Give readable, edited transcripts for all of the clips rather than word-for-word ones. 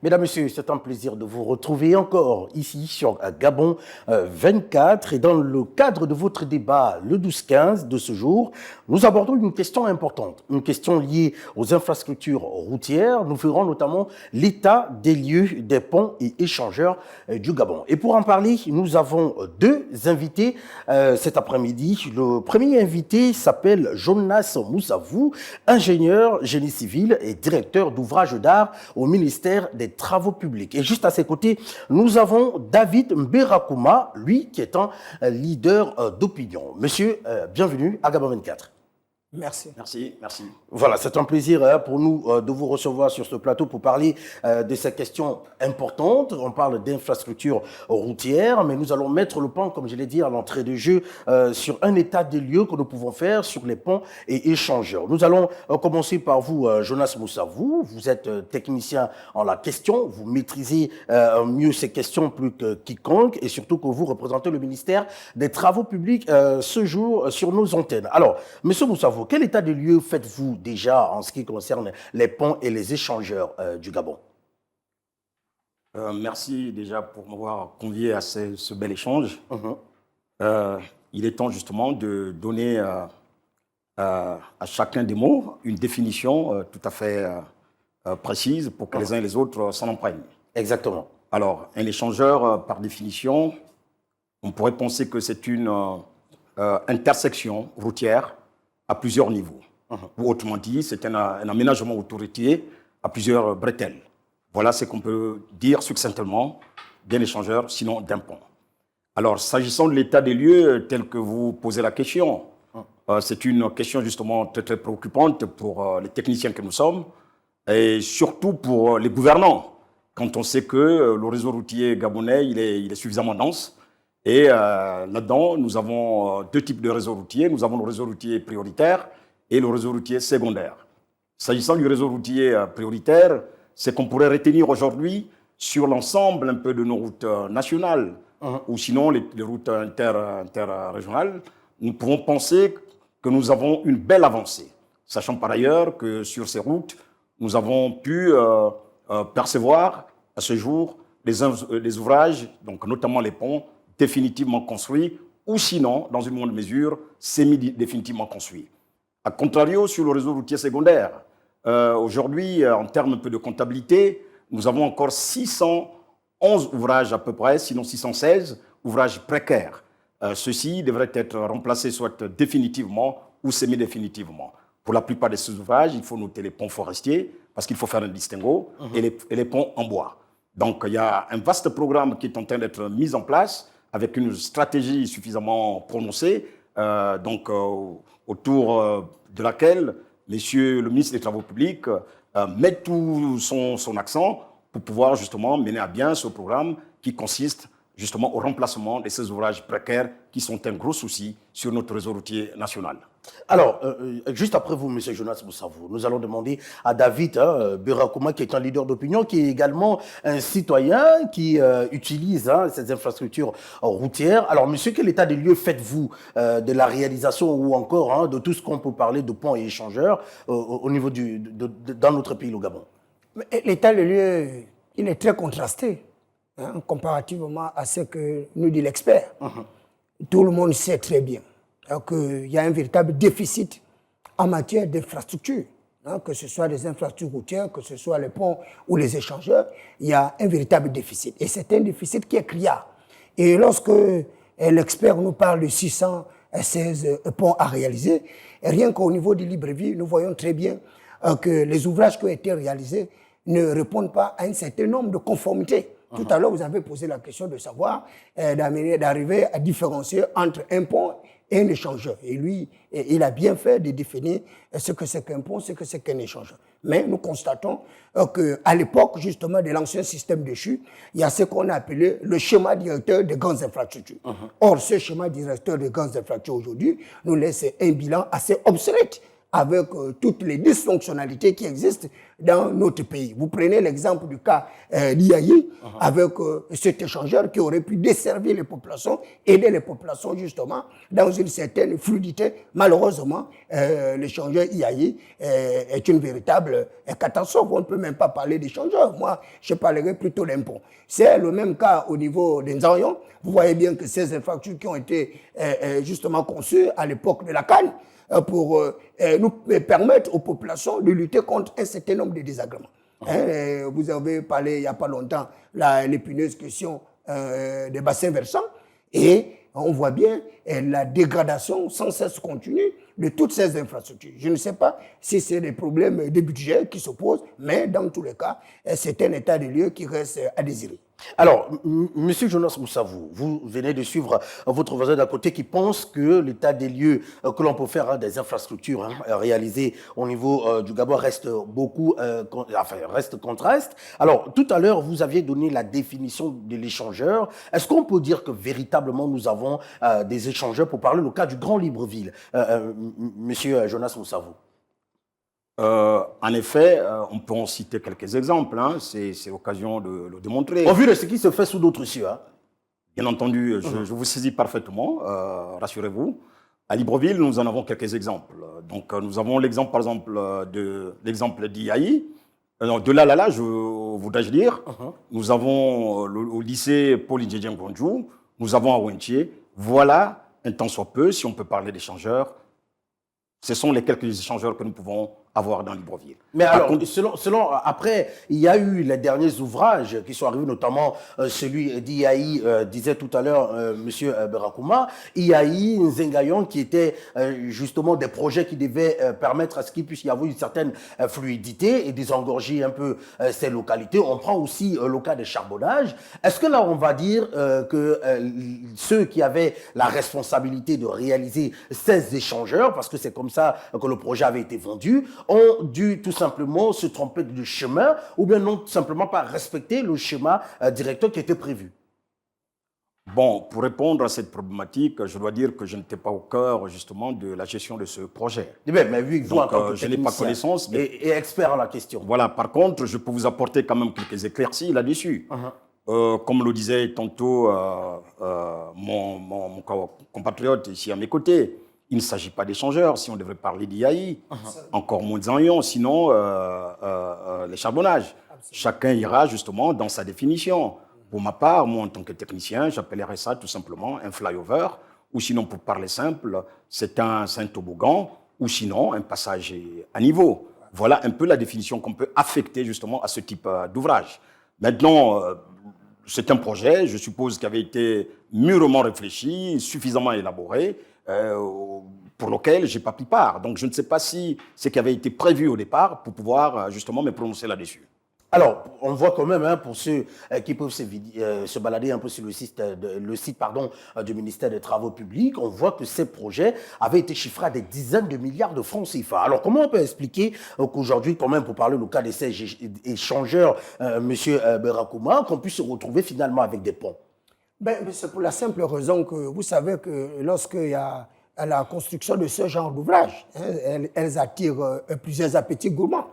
Mesdames, Messieurs, c'est un plaisir de vous retrouver encore ici sur Gabon 24. Et dans le cadre de votre débat, le 12-15 de ce jour, nous abordons une question importante, une question liée aux infrastructures routières. Nous ferons notamment l'état des lieux des ponts et échangeurs du Gabon. Et pour en parler, nous avons deux invités cet après-midi. Le premier invité s'appelle Jonas Moussavou, ingénieur génie civil et directeur d'ouvrages d'art au ministère des Travaux publics. Et juste à ses côtés, nous avons David Mberakouma, lui qui est un leader d'opinion. Monsieur, bienvenue à Gabon 24. Merci. Merci, merci. Voilà, c'est un plaisir pour nous de vous recevoir sur ce plateau pour parler de ces questions importantes. On parle d'infrastructures routières, mais nous allons mettre le point, comme je l'ai dit à l'entrée de jeu, sur un état des lieux que nous pouvons faire sur les ponts et échangeurs. Nous allons commencer par vous, Jonas Moussavou. Vous êtes technicien en la question, vous maîtrisez mieux ces questions plus que quiconque et surtout que vous représentez le ministère des Travaux publics ce jour sur nos antennes. Alors, monsieur Moussavou, quel état de lieu faites-vous déjà en ce qui concerne les ponts et les échangeurs du Gabon? Merci déjà pour m'avoir convié à ce bel échange. Il est temps justement de donner à chacun des mots une définition tout à fait précise pour que les uns et les autres s'en imprègnent. Exactement. Alors, un échangeur, par définition, on pourrait penser que c'est une intersection routière à plusieurs niveaux. Ou autrement dit, c'est un aménagement autoroutier à plusieurs bretelles. Voilà ce qu'on peut dire succinctement d'un échangeur, sinon d'un pont. Alors, s'agissant de l'état des lieux, tel que vous posez la question, c'est une question justement très, très préoccupante pour les techniciens que nous sommes et surtout pour les gouvernants, quand on sait que le réseau routier gabonais, il est suffisamment dense. Et là-dedans, nous avons deux types de réseaux routiers. Nous avons le réseau routier prioritaire et le réseau routier secondaire. S'agissant du réseau routier prioritaire, c'est qu'on pourrait retenir aujourd'hui sur l'ensemble un peu de nos routes nationales ou sinon les routes interrégionales, nous pouvons penser que nous avons une belle avancée, sachant par ailleurs que sur ces routes, nous avons pu percevoir à ce jour les ouvrages, donc notamment les ponts, définitivement construits, ou sinon, dans une moindre mesure, semi-définitivement construits. A contrario, sur le réseau routier secondaire, aujourd'hui, en termes un peu de comptabilité, nous avons encore 611 ouvrages à peu près, sinon 616 ouvrages précaires. Ceux-ci devraient être remplacés soit définitivement ou semi-définitivement. Pour la plupart de ces ouvrages, il faut noter les ponts forestiers, parce qu'il faut faire un distinguo, et les ponts en bois. Donc, il y a un vaste programme qui est en train d'être mis en place, avec une stratégie suffisamment prononcée, autour de laquelle Monsieur le ministre des Travaux publics met tout son accent pour pouvoir justement mener à bien ce programme qui consiste justement au remplacement de ces ouvrages précaires qui sont un gros souci sur notre réseau routier national. Alors, juste après vous, M. Jonas Moussavou, nous allons demander à David Mberakouma, qui est un leader d'opinion, qui est également un citoyen qui utilise ces infrastructures routières. Alors, monsieur, quel état des lieux faites-vous de la réalisation ou encore de tout ce qu'on peut parler de ponts et échangeurs au niveau dans notre pays, le Gabon? L'état des lieux, il est très contrasté, comparativement à ce que nous dit l'expert. Tout le monde sait très bien qu'il y a un véritable déficit en matière d'infrastructures, que ce soit les infrastructures routières, que ce soit les ponts ou les échangeurs, il y a un véritable déficit. Et c'est un déficit qui est criard. Et lorsque l'expert nous parle de 616 ponts à réaliser, rien qu'au niveau de Libreville, nous voyons très bien que les ouvrages qui ont été réalisés ne répondent pas à un certain nombre de conformités. Tout à l'heure, vous avez posé la question de savoir, d'arriver à différencier entre un pont et un échangeur. Et lui, il a bien fait de définir ce que c'est qu'un pont, ce que c'est qu'un échangeur. Mais nous constatons qu'à l'époque, justement, de l'ancien système de chute, il y a ce qu'on a appelé le schéma directeur des grandes infrastructures. Or, ce schéma directeur des grandes infrastructures aujourd'hui nous laisse un bilan assez obsolète avec toutes les dysfonctionnalités qui existent dans notre pays. Vous prenez l'exemple du cas d'IAI, avec cet échangeur qui aurait pu desservir les populations, aider les populations justement dans une certaine fluidité. Malheureusement, l'échangeur IAI est une véritable catastrophe. On ne peut même pas parler d'échangeur. Moi, je parlerai plutôt d'impôt. C'est le même cas au niveau des Nzanyon. Vous voyez bien que ces infrastructures qui ont été justement conçues à l'époque de la CAN pour nous permettre aux populations de lutter contre un certain nombre de désagréments. Vous avez parlé il n'y a pas longtemps l'épineuse question des bassins versants et on voit bien la dégradation sans cesse continue de toutes ces infrastructures. Je ne sais pas si c'est des problèmes de budget qui se posent, mais dans tous les cas, c'est un état de lieu qui reste à désirer. Alors, Monsieur Jonas Moussavou, vous venez de suivre votre voisin d'à côté qui pense que l'état des lieux que l'on peut faire des infrastructures réalisées au niveau du Gabon reste reste contraste. Alors, tout à l'heure, vous aviez donné la définition de l'échangeur. Est-ce qu'on peut dire que véritablement nous avons des échangeurs pour parler le cas du Grand Libreville, Monsieur Jonas Moussavou? En effet, on peut en citer quelques exemples. Hein. C'est l'occasion de le démontrer. Au vu de ce qui se fait sous d'autres cieux. Hein. Bien entendu, je vous saisis parfaitement, rassurez-vous. À Libreville, nous en avons quelques exemples. Donc, nous avons l'exemple, par exemple, l'exemple d'IAI. De là, je voudrais dire, nous avons au lycée Paul Indjedjen Gondjou, nous avons à Wenché. Voilà, un temps soit peu, si on peut parler d'échangeurs, ce sont les quelques échangeurs que nous pouvons avoir dans Libreville. Mais alors, selon, après, il y a eu les derniers ouvrages qui sont arrivés, notamment celui d'IAI, disait tout à l'heure Monsieur Berakouma, IAI, Nzengayon, qui étaient justement des projets qui devaient permettre à ce qu'il puisse y avoir une certaine fluidité et désengorger un peu ces localités. On prend aussi le cas des charbonnages. Est-ce que là, on va dire que ceux qui avaient la responsabilité de réaliser ces échangeurs, parce que c'est comme ça que le projet avait été vendu, ont dû tout simplement se tromper de chemin ou bien non tout simplement pas respecter le schéma directeur qui était prévu? Bon, pour répondre à cette problématique, je dois dire que je n'étais pas au cœur justement de la gestion de ce projet. Mais vu que vous, en tant que je n'ai pas connaissance. Mais... Et expert en la question. Voilà, par contre, je peux vous apporter quand même quelques éclaircies là-dessus. Comme le disait tantôt mon compatriote ici à mes côtés, il ne s'agit pas d'échangeurs, si on devrait parler d'IAI, encore moins de Nzanyon, sinon les charbonnages. Chacun ira justement dans sa définition. Pour ma part, moi en tant que technicien, j'appellerais ça tout simplement un flyover, ou sinon pour parler simple, c'est un toboggan, ou sinon un passage à niveau. Voilà un peu la définition qu'on peut affecter justement à ce type d'ouvrage. Maintenant, c'est un projet, je suppose, qui avait été mûrement réfléchi, suffisamment élaboré, pour lequel je n'ai pas pris part. Donc, je ne sais pas si ce qui avait été prévu au départ pour pouvoir justement me prononcer là-dessus. Alors, on voit quand même, hein, pour ceux qui peuvent se balader un peu sur le site, du ministère des Travaux publics, on voit que ces projets avaient été chiffrés à des dizaines de milliards de francs CFA. Alors, comment on peut expliquer qu'aujourd'hui, quand même, pour parler le cas de ces échangeurs, Monsieur Berakouma, qu'on puisse se retrouver finalement avec des ponts? C'est pour la simple raison que vous savez que lorsqu'il y a la construction de ce genre d'ouvrage, elles attirent plusieurs appétits gourmands.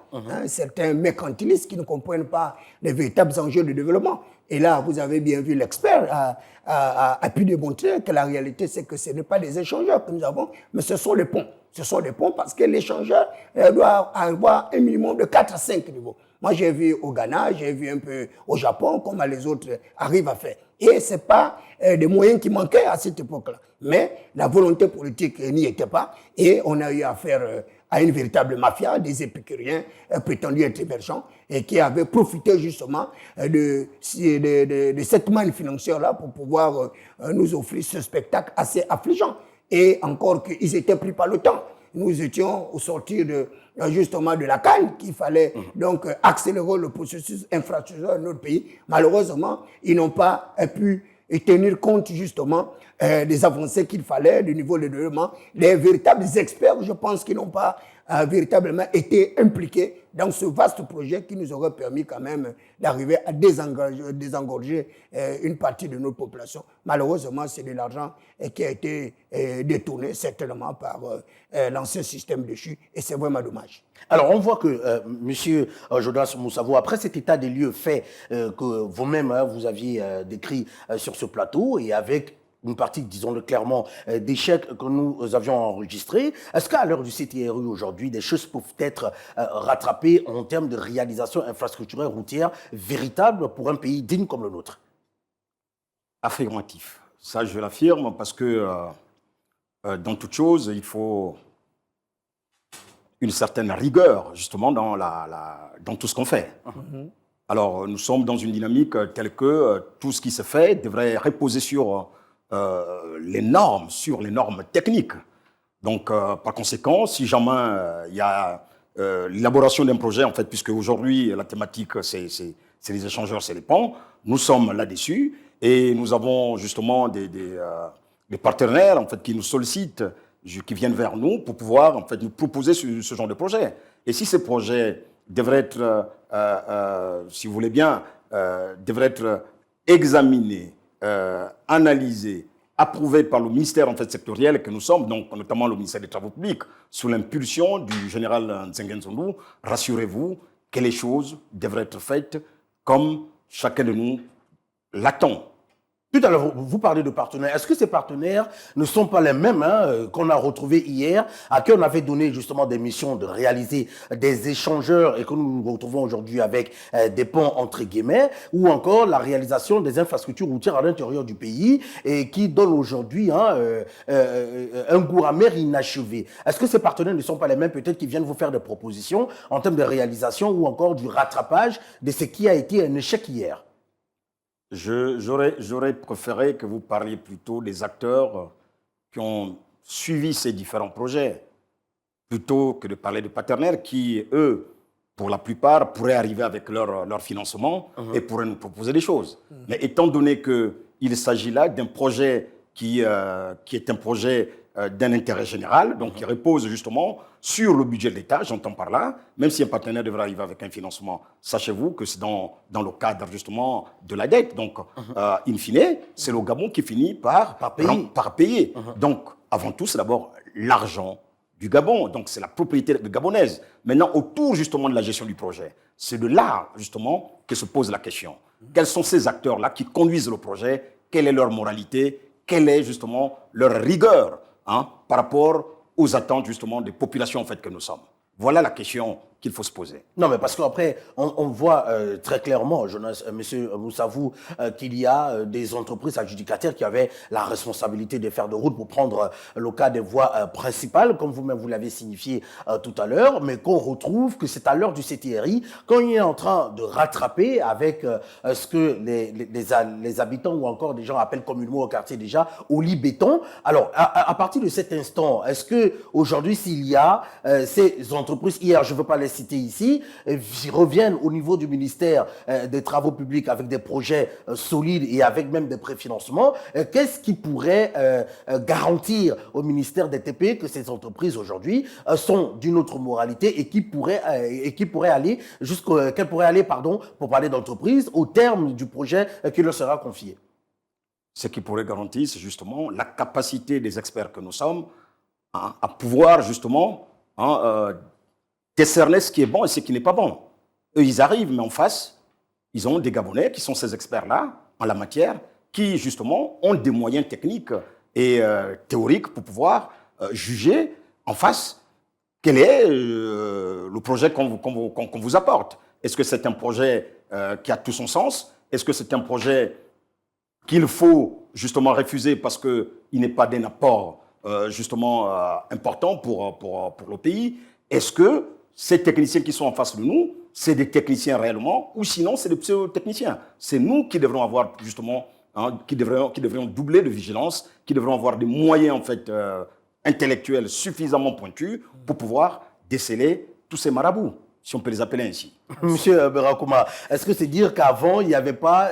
Certains mercantilistes qui ne comprennent pas les véritables enjeux du développement. Et là, vous avez bien vu, l'expert a pu démontrer que la réalité, c'est que ce n'est pas des échangeurs que nous avons, mais ce sont les ponts. Ce sont des ponts parce que l'échangeur doit avoir un minimum de 4 à 5 niveaux. Moi, j'ai vu au Ghana, j'ai vu un peu au Japon, comment les autres arrivent à faire. Et ce n'est pas des moyens qui manquaient à cette époque-là. Mais la volonté politique n'y était pas. Et on a eu affaire à une véritable mafia, des épicuriens prétendus être émergents, et qui avaient profité justement de cette manne financière-là pour pouvoir nous offrir ce spectacle assez affligeant. Et encore qu'ils étaient pris par le temps. Nous étions au sortir justement de la CAN, qu'il fallait donc accélérer le processus infrastructurel de notre pays. Malheureusement, ils n'ont pas pu tenir compte justement des avancées qu'il fallait, du niveau de développement. Les véritables experts, je pense qu'ils n'ont pas a véritablement été impliqué dans ce vaste projet qui nous aurait permis quand même d'arriver à désengorger une partie de notre population. Malheureusement, c'est de l'argent qui a été détourné certainement par l'ancien système de CHU et c'est vraiment dommage. Alors, on voit que Monsieur Jonas Moussavou, après cet état des lieux fait que vous-même vous aviez décrit sur ce plateau et avec une partie, disons-le clairement, d'échecs que nous avions enregistrés. Est-ce qu'à l'heure du CTRU aujourd'hui, des choses peuvent être rattrapées en termes de réalisation infrastructurelle routière véritable pour un pays digne comme le nôtre? Affirmatif. Ça, je l'affirme parce que dans toute chose, il faut une certaine rigueur, justement, dans tout ce qu'on fait. Alors, nous sommes dans une dynamique telle que tout ce qui se fait devrait reposer sur les normes techniques. Donc, par conséquent, si jamais il y a l'élaboration d'un projet, en fait, puisque aujourd'hui, la thématique, c'est les échangeurs, c'est les ponts, nous sommes là-dessus et nous avons justement des partenaires, en fait, qui nous sollicitent, qui viennent vers nous pour pouvoir, en fait, nous proposer ce genre de projet. Et si ces projets devraient être, si vous voulez bien, devraient être examinés, analysé, approuvé par le ministère en fait, sectoriel que nous sommes, donc notamment le ministère des Travaux publics, sous l'impulsion du général Nzengen Zondou, rassurez-vous que les choses devraient être faites comme chacun de nous l'attend. Tout à l'heure, vous parlez de partenaires. Est-ce que ces partenaires ne sont pas les mêmes qu'on a retrouvés hier, à qui on avait donné justement des missions de réaliser des échangeurs et que nous nous retrouvons aujourd'hui avec des ponts entre guillemets, ou encore la réalisation des infrastructures routières à l'intérieur du pays et qui donnent aujourd'hui un goût amer inachevé. Est-ce que ces partenaires ne sont pas les mêmes, peut-être qui viennent vous faire des propositions en termes de réalisation ou encore du rattrapage de ce qui a été un échec hier? J'aurais préféré que vous parliez plutôt des acteurs qui ont suivi ces différents projets, plutôt que de parler de partenaires qui, eux, pour la plupart, pourraient arriver avec leur financement et pourraient nous proposer des choses. Mais étant donné qu'il s'agit là d'un projet qui est un projet d'un intérêt général, donc qui repose justement sur le budget de l'État, j'entends par là, même si un partenaire devrait arriver avec un financement, sachez-vous que c'est dans le cadre justement de la dette. Donc, in fine, c'est le Gabon qui finit par payer. Donc, avant tout, c'est d'abord l'argent du Gabon, donc c'est la propriété gabonaise. Maintenant, autour justement de la gestion du projet, c'est de là justement que se pose la question. Quels sont ces acteurs-là qui conduisent le projet? Quelle est leur moralité? Quelle est justement leur rigueur par rapport aux attentes justement des populations en fait que nous sommes? Voilà la question qu'il faut se poser. Non, mais parce qu'après, on voit très clairement, Jonas, Monsieur Moussavou, qu'il y a des entreprises adjudicataires qui avaient la responsabilité de faire de route pour prendre le cas des voies principales, comme vous-même vous l'avez signifié tout à l'heure, mais qu'on retrouve que c'est à l'heure du CTRI, quand il est en train de rattraper avec ce que les habitants ou encore des gens appellent communément au quartier déjà, au lit béton. Alors, à partir de cet instant, est-ce que aujourd'hui, s'il y a ces entreprises, hier, je ne veux pas les citer ici, reviennent au niveau du ministère des Travaux publics avec des projets solides et avec même des préfinancements, qu'est-ce qui pourrait garantir au ministère des TP que ces entreprises aujourd'hui sont d'une autre moralité et qui pourraient aller pour parler d'entreprise au terme du projet qui leur sera confié? Ce qui pourrait garantir, c'est justement la capacité des experts que nous sommes à pouvoir justement décerner ce qui est bon et ce qui n'est pas bon. Eux, ils arrivent, mais en face, ils ont des Gabonais qui sont ces experts-là en la matière, qui justement ont des moyens techniques et théoriques pour pouvoir juger en face quel est le projet qu'on vous apporte. Est-ce que c'est un projet qui a tout son sens? Est-ce que c'est un projet qu'il faut justement refuser parce qu'il n'est pas d'un apport justement important pour le pays? Est-ce que ces techniciens qui sont en face de nous, c'est des techniciens réellement, ou sinon c'est des pseudo-techniciens? C'est nous qui devrons avoir justement, qui devrions doubler de vigilance, qui devront avoir des moyens en fait intellectuels suffisamment pointus pour pouvoir déceler tous ces marabouts. si on peut les appeler ainsi. Monsieur Berakouma, est-ce que c'est dire qu'avant, il n'y avait pas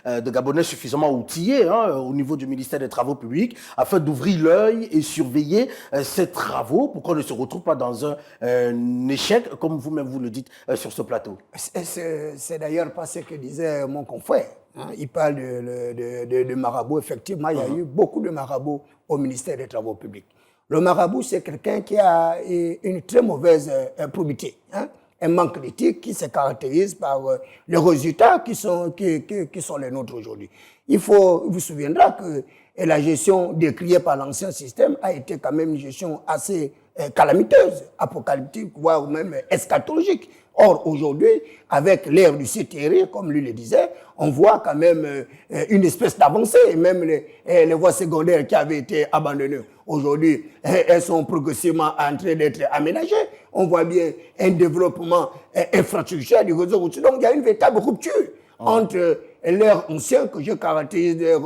de Gabonais suffisamment outillés au niveau du ministère des Travaux publics afin d'ouvrir l'œil et surveiller ces travaux pour qu'on ne se retrouve pas dans un échec, comme vous-même vous le dites sur ce plateau? C'est d'ailleurs pas ce que disait mon confrère. Il parle de marabout. Effectivement, il y a eu beaucoup de marabouts au ministère des Travaux publics. Le marabout, c'est quelqu'un qui a une très mauvaise probité, un manque d'éthique qui se caractérise par les résultats qui sont les nôtres aujourd'hui. Il vous souviendra que la gestion décriée par l'ancien système a été quand même une gestion assez calamiteuse, apocalyptique, voire même eschatologique. Or, aujourd'hui, avec l'ère du CTRI, comme lui le disait, on voit quand même une espèce d'avancée. Même les voies secondaires qui avaient été abandonnées, aujourd'hui, elles sont progressivement en train d'être aménagées. On voit bien un développement infrastructurel du réseau routier. Donc, il y a une véritable rupture entre l'ère ancienne que je caractérise d'ère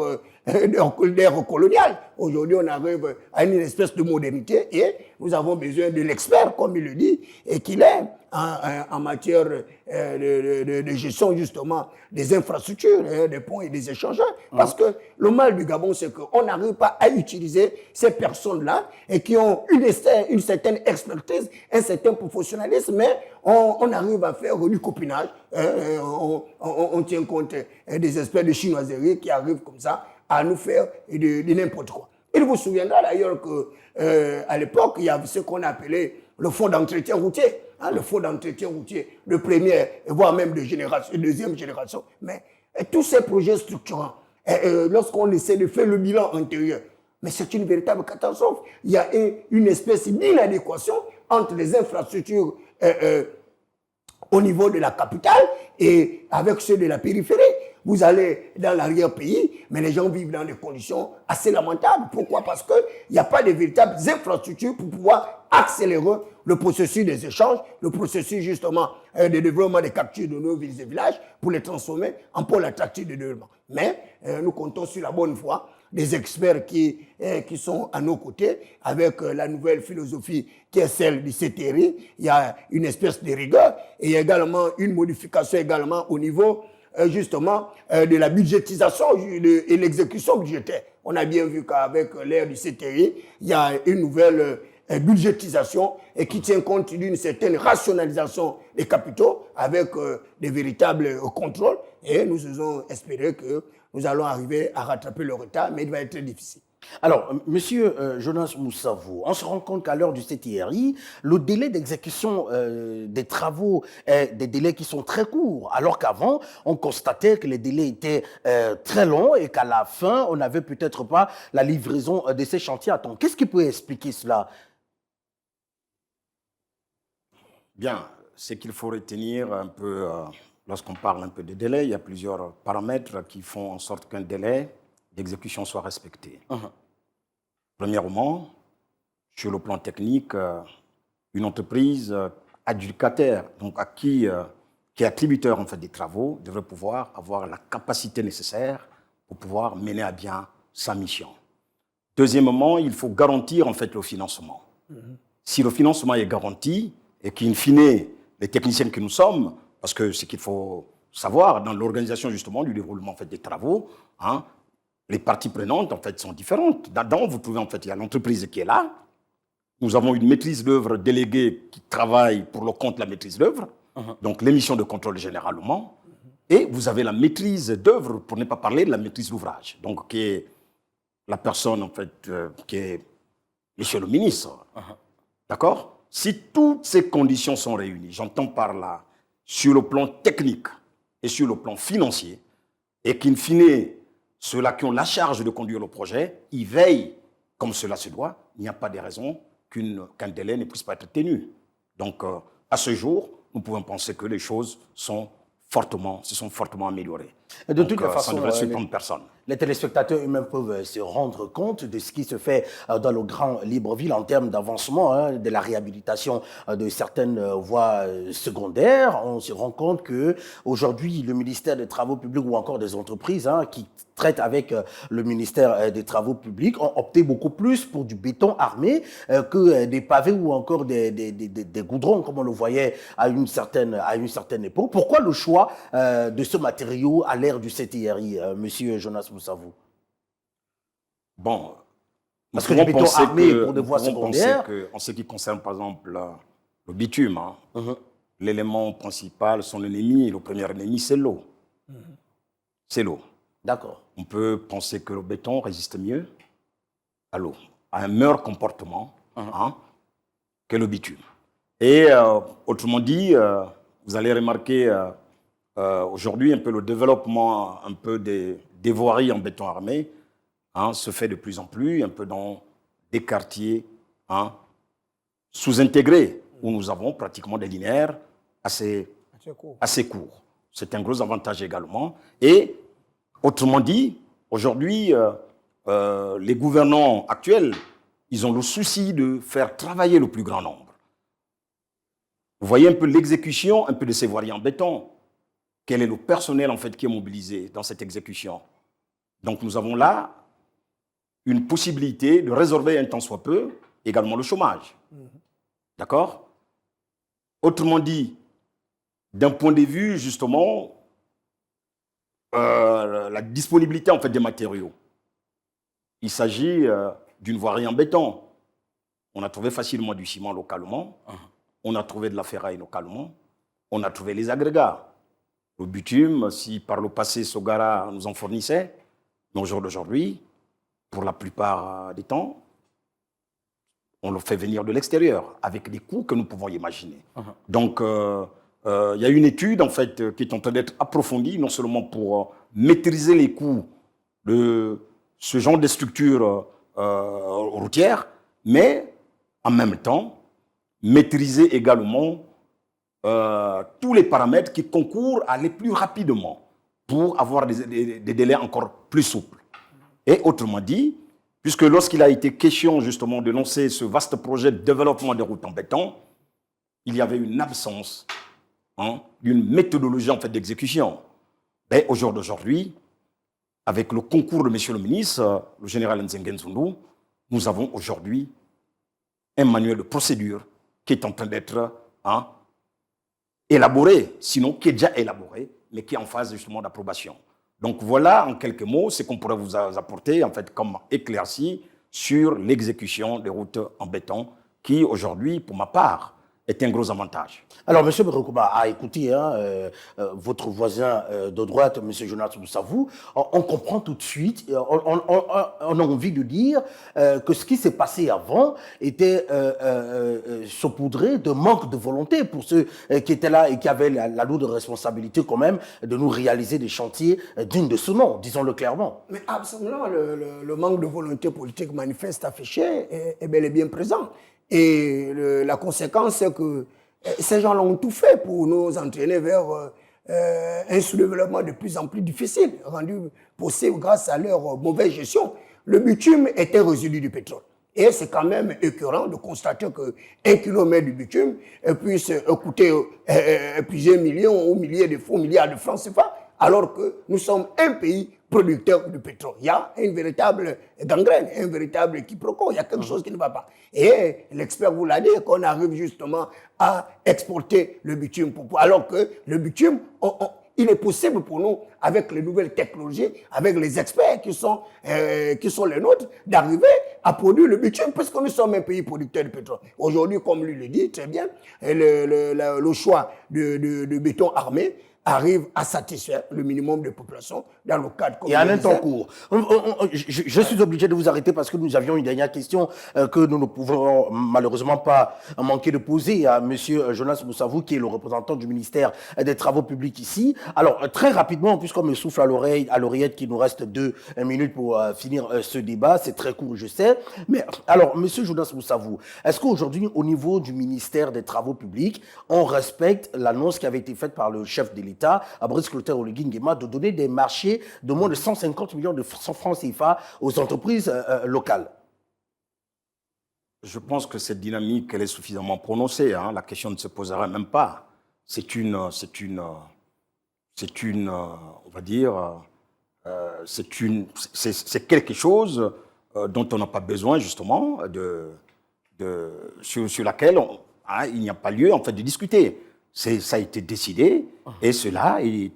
coloniale. Aujourd'hui, on arrive à une espèce de modernité et nous avons besoin de l'expert, comme il le dit, et qu'il est en matière de gestion justement des infrastructures, des ponts et des échangeurs. Parce que le mal du Gabon, c'est qu'on n'arrive pas à utiliser ces personnes-là et qui ont une certaine expertise, un certain professionnalisme, mais on arrive à faire du copinage. On tient compte des experts de chinoiserie qui arrivent comme ça à nous faire de n'importe quoi. Il vous souviendra d'ailleurs qu'à l'époque, il y avait ce qu'on appelait le fonds d'entretien routier. Le fonds d'entretien routier de première, voire même de deuxième génération. Mais tous ces projets structurants, lorsqu'on essaie de faire le bilan antérieur, mais c'est une véritable catastrophe. Il y a une espèce d'inadéquation entre les infrastructures au niveau de la capitale et avec ceux de la périphérie. Vous allez dans l'arrière-pays, mais les gens vivent dans des conditions assez lamentables. Pourquoi? Parce qu'il n'y a pas de véritables infrastructures pour pouvoir accélérer le processus des échanges, le processus justement de développement des captures de nos villes et villages pour les transformer en pôles attractifs de développement. Mais nous comptons sur la bonne foi des experts qui sont à nos côtés avec la nouvelle philosophie qui est celle du CTRI. Il y a une espèce de rigueur et il y a également une modification également au niveau justement de la budgétisation et l'exécution budgétaire. On a bien vu qu'avec l'ère du CTI, il y a une nouvelle budgétisation et qui tient compte d'une certaine rationalisation des capitaux avec des véritables contrôles. Et nous osons espérer que nous allons arriver à rattraper le retard, mais il va être très difficile. Alors, monsieur Jonas Moussavou, on se rend compte qu'à l'heure du CTRI, le délai d'exécution des travaux est des délais qui sont très courts, alors qu'avant, on constatait que les délais étaient très longs et qu'à la fin, on n'avait peut-être pas la livraison de ces chantiers à temps. Qu'est-ce qui peut expliquer cela? Bien, ce qu'il faut retenir un peu, lorsqu'on parle un peu de délai, il y a plusieurs paramètres qui font en sorte qu'un délai d'exécution soit respecté. Premièrement, sur le plan technique, une entreprise adjudicataire, donc qui est attributeur en fait, des travaux, devrait pouvoir avoir la capacité nécessaire pour pouvoir mener à bien sa mission. Deuxièmement, il faut garantir en fait, le financement. Si le financement est garanti, et qu'in fine, les techniciens que nous sommes, parce que ce qu'il faut savoir dans l'organisation justement du déroulement en fait, des travaux, les parties prenantes en fait, sont différentes. Dedans, vous trouvez en fait, il y a l'entreprise qui est là. Nous avons une maîtrise d'œuvre déléguée qui travaille pour le compte de la maîtrise d'œuvre, donc l'émission de contrôle généralement. Et vous avez la maîtrise d'œuvre, pour ne pas parler de la maîtrise d'ouvrage, donc qui est la personne en fait, qui est monsieur le ministre. D'accord? Si toutes ces conditions sont réunies, j'entends par là, sur le plan technique et sur le plan financier, et qu'in fine, ceux-là qui ont la charge de conduire le projet, ils veillent comme cela se doit, il n'y a pas de raison qu'un délai ne puisse pas être tenu. Donc, à ce jour, nous pouvons penser que les choses se sont fortement améliorées. De toute façon, ça ne devrait surprendre personne. Les téléspectateurs eux-mêmes peuvent se rendre compte de ce qui se fait dans le Grand Libreville en termes d'avancement, de la réhabilitation de certaines voies secondaires. On se rend compte que aujourd'hui, le ministère des Travaux publics ou encore des entreprises qui traitent avec le ministère des Travaux publics ont opté beaucoup plus pour du béton armé que des pavés ou encore des goudrons, comme on le voyait à une certaine époque. Pourquoi le choix de ce matériau à l'ère du CTRI, Monsieur Jonas Moussavou? Bon, parce que du béton armé pour des voies secondaires. En ce qui concerne, par exemple, le bitume, l'élément principal, son ennemi, le premier ennemi, c'est l'eau. C'est l'eau. D'accord. On peut penser que le béton résiste mieux à l'eau, à un meilleur comportement que le bitume. Et autrement dit, vous allez remarquer aujourd'hui un peu le développement un peu des voiries en béton armé se fait de plus en plus, un peu dans des quartiers sous-intégrés, où nous avons pratiquement des linéaires assez courts. C'est un gros avantage également. Et autrement dit, aujourd'hui, les gouvernants actuels, ils ont le souci de faire travailler le plus grand nombre. Vous voyez un peu l'exécution un peu de ces voiries en béton. Quel est le personnel en fait qui est mobilisé dans cette exécution? Donc nous avons là une possibilité de résorber un tant soit peu également le chômage. D'accord? Autrement dit, d'un point de vue justement la disponibilité en fait des matériaux. Il s'agit d'une voirie en béton. On a trouvé facilement du ciment localement. On a trouvé de la ferraille localement. On a trouvé les agrégats. Le bitume, si par le passé Sogara nous en fournissait, mais au jour d'aujourd'hui, pour la plupart des temps, on le fait venir de l'extérieur avec des coûts que nous pouvons imaginer. Donc, il y a une étude en fait qui est en train d'être approfondie, non seulement pour maîtriser les coûts de ce genre de structures routières, mais en même temps maîtriser également tous les paramètres qui concourent à aller plus rapidement pour avoir des délais encore plus souples. Et autrement dit, puisque lorsqu'il a été question justement de lancer ce vaste projet de développement des routes en béton, il y avait une absence d'une méthodologie en fait d'exécution. Et au jour d'aujourd'hui, avec le concours de monsieur le ministre, le général Nzengen Zundu, nous avons aujourd'hui un manuel de procédure qui est en train d'être élaboré, sinon qui est déjà élaboré, mais qui est en phase justement d'approbation. Donc voilà en quelques mots ce qu'on pourrait vous apporter en fait comme éclaircie sur l'exécution des routes en béton qui aujourd'hui, pour ma part, est un gros avantage. Alors, M. Berekouba a écouté votre voisin de droite, M. Jonas Moussavou. On comprend tout de suite, on a envie de dire que ce qui s'est passé avant était saupoudré de manque de volonté pour ceux qui étaient là et qui avaient la lourde responsabilité quand même de nous réaliser des chantiers dignes de ce nom, disons-le clairement. Mais absolument, le manque de volonté politique manifeste affiché est bel et bien présent. Et la conséquence, c'est que ces gens-là ont tout fait pour nous entraîner vers un sous-développement de plus en plus difficile, rendu possible grâce à leur mauvaise gestion. Le bitume est un résidu du pétrole. Et c'est quand même écœurant de constater qu'un kilomètre de bitume puisse coûter plusieurs millions ou milliards de francs CFA, alors que nous sommes un pays producteur de pétrole. Il y a une véritable gangrène, un véritable quiproquo, il y a quelque chose qui ne va pas. Et l'expert vous l'a dit, qu'on arrive justement à exporter le bitume, alors que le bitume, il est possible pour nous, avec les nouvelles technologies, avec les experts qui sont les nôtres, d'arriver à produire le bitume, parce que nous sommes un pays producteur de pétrole. Aujourd'hui, comme lui le dit très bien, le choix de béton armé arrive à satisfaire le minimum de population dans le cadre... Et en un temps court. Je suis obligé de vous arrêter parce que nous avions une dernière question que nous ne pouvons malheureusement pas manquer de poser à M. Jonas Moussavou, qui est le représentant du ministère des Travaux publics ici. Alors, très rapidement, puisqu'on me souffle à l'oreillette qu'il nous reste 2 minutes pour finir ce débat, c'est très court, je sais. Mais alors, M. Jonas Moussavou, est-ce qu'aujourd'hui, au niveau du ministère des Travaux publics, on respecte l'annonce qui avait été faite par le chef de l'État l'État, à Brice Clotaire Oligui Nguema, de donner des marchés de moins de 150 millions de francs CFA aux entreprises locales. Je pense que cette dynamique, elle est suffisamment prononcée. Hein. La question ne se poserait même pas. C'est on va dire, c'est quelque chose dont on n'a pas besoin justement sur laquelle il n'y a pas lieu en fait de discuter. Ça a été décidé et cela est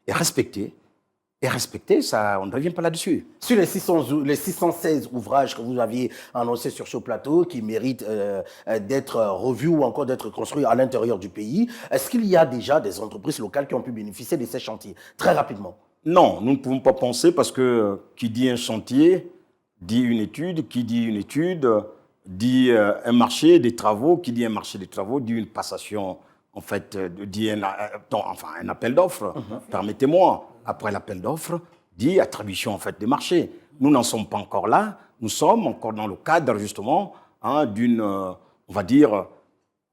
respecté. Et respecté, ça, on ne revient pas là-dessus. Sur les 616 ouvrages que vous aviez annoncés sur ce plateau qui méritent d'être revus ou encore d'être construits à l'intérieur du pays, est-ce qu'il y a déjà des entreprises locales qui ont pu bénéficier de ces chantiers? Très rapidement. Non, nous ne pouvons pas penser parce que qui dit un chantier dit une étude, qui dit une étude dit un marché des travaux, qui dit un marché des travaux dit une passation, en fait, dit un appel d'offres. Permettez-moi. Après l'appel d'offres, dit attribution en fait des marchés. Nous n'en sommes pas encore là. Nous sommes encore dans le cadre justement d'une, on va dire,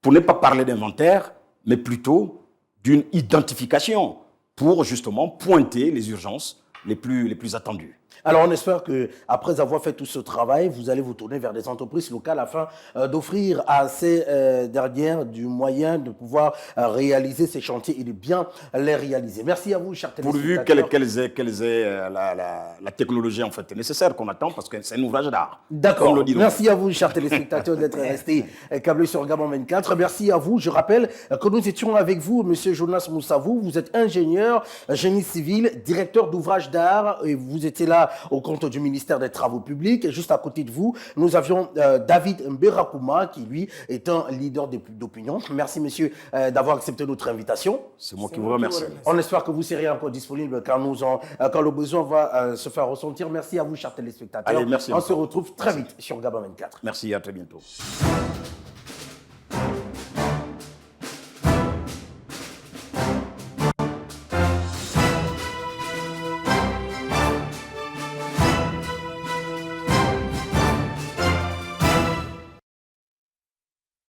pour ne pas parler d'inventaire, mais plutôt d'une identification pour justement pointer les urgences les plus attendues. Alors, on espère qu'après avoir fait tout ce travail, vous allez vous tourner vers des entreprises locales afin d'offrir à ces dernières du moyen de pouvoir réaliser ces chantiers et de bien les réaliser. Merci à vous, chers téléspectateurs. Pourvu qu'elles aient la technologie en fait nécessaire qu'on attend, parce que c'est un ouvrage d'art. D'accord. Merci à vous, chers téléspectateurs, d'être restés câblés sur Gabon 24. Merci à vous. Je rappelle que nous étions avec vous, Monsieur Jonas Moussavou. Vous êtes ingénieur, génie civil, directeur d'ouvrage d'art, et vous étiez là au compte du ministère des Travaux publics. Et juste à côté de vous, nous avions David Mberakouma, qui lui est un leader d'opinion. Merci, monsieur, d'avoir accepté notre invitation. C'est moi qui vous remercie. On espère que vous serez encore disponible quand le besoin va se faire ressentir. Merci à vous, chers téléspectateurs. Allez, merci. On se retrouve très vite sur Gabon 24. Merci, à très bientôt.